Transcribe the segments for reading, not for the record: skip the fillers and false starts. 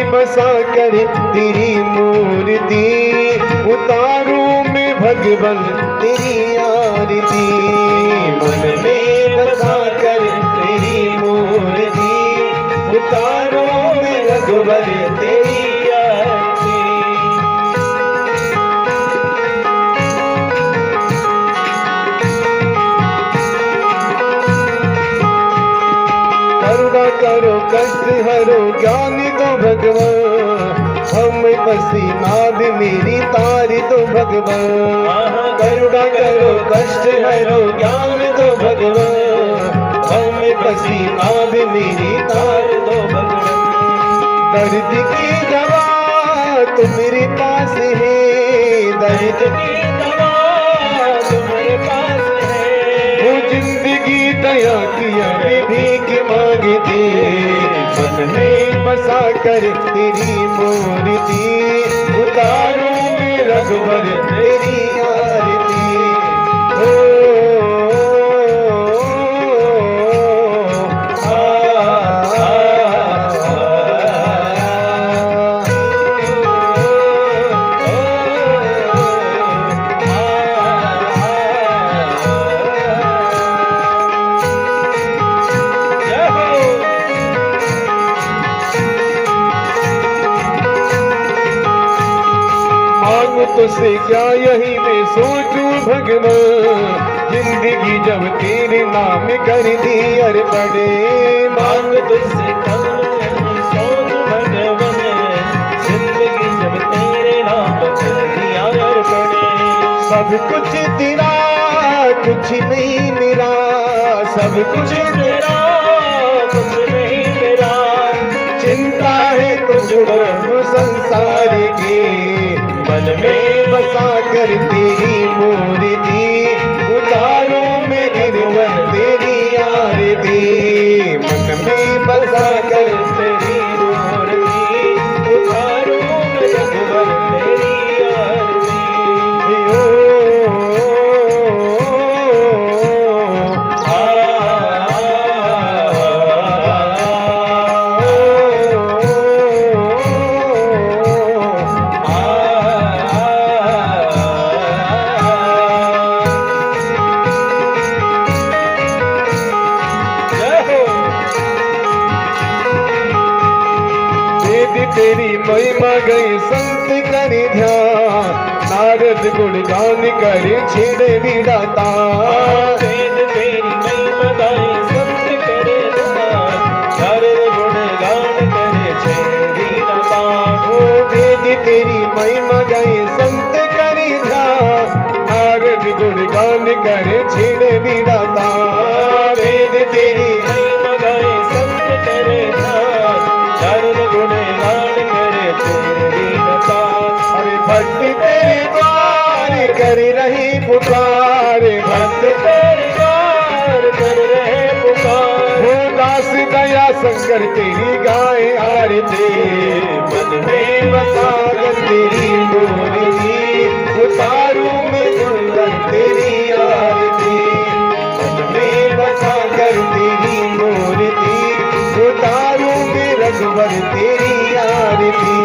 में बसा कर तेरी मूर्ति, उतारूं मैं भगवन तेरी आरती। मन में बसा कर तेरी मूर्ति, उतारूं मैं भगवन तेरी आरती। करुणा करो कष्ट हरो ज्ञान दो भगवान, हम बसी नाद मेरी तारी दो भगवान। करुणा करो कष्ट हरो ज्ञान दो भगवान, हम बसी नाद मेरी तार दो भगवान। दर्द की दवा तो मेरे पास है, दर्द की दवा तुम्हारे पास है। वो जिंदगी दया की भीख मांगती, मन में बसा कर तेरी मूर्ति, उतारूं मैं रघुवर तेरी आरती। तुझसे क्या यही मैं सोचूं भगवान, जिंदगी जब तेरे नाम कर दी अर्पण। मांग तुझसे क्या यही सोचूं भगवान, जिंदगी जब तेरे नाम कर दी अर्पण। सब कुछ तेरा कुछ नहीं मेरा, सब कुछ तेरा कुछ नहीं मेरा। चिंता है तुझको संसार की, मन में बसा कर तेरी मूर्ति, उतारूं मैं गिरवर तेरी आरती। मन में बसा कर तेरी मूर्ति, उतारूं मैं गिरवर तेरी आरती। तेरी महिमा गई संत करे ध्यान, नारद गुणगान करे छेड़े विधाता। तेरी महिमा गई संत करे ध्यान, नारद गुणगान करे छेड़े विधाता। ओ वेद तेरी महिमा गई संत करे ध्यान, नारद गुणगान करे छेड़े विधाता। वेद तेरी महिमा गई संत करे ध्यान, नारद गुणगान भक्त तेरे द्वार कर रहे पुकार, भक्त तेरे द्वार कर रहे पुकार। हो दास दया शंकर तेरी गाय आरती, मन में बसा कर तेरी मूर्ति, उतारूं मैं गुणगान तेरी आरती। मन में बसा कर तेरी मूर्ति, उतारूं मैं रघुवर तेरी आरती।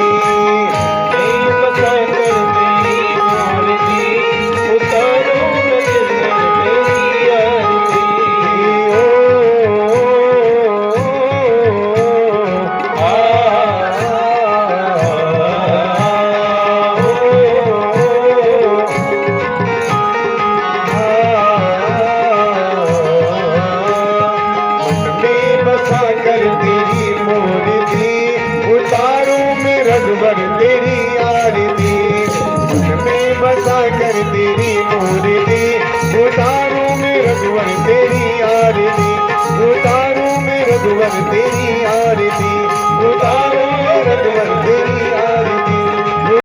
रघुवर तेरी आरती, में बसा कर तेरी मूर्ति, उतारूं मैं रघुवर तेरी आरती, उतारूं मैं रघुवर तेरी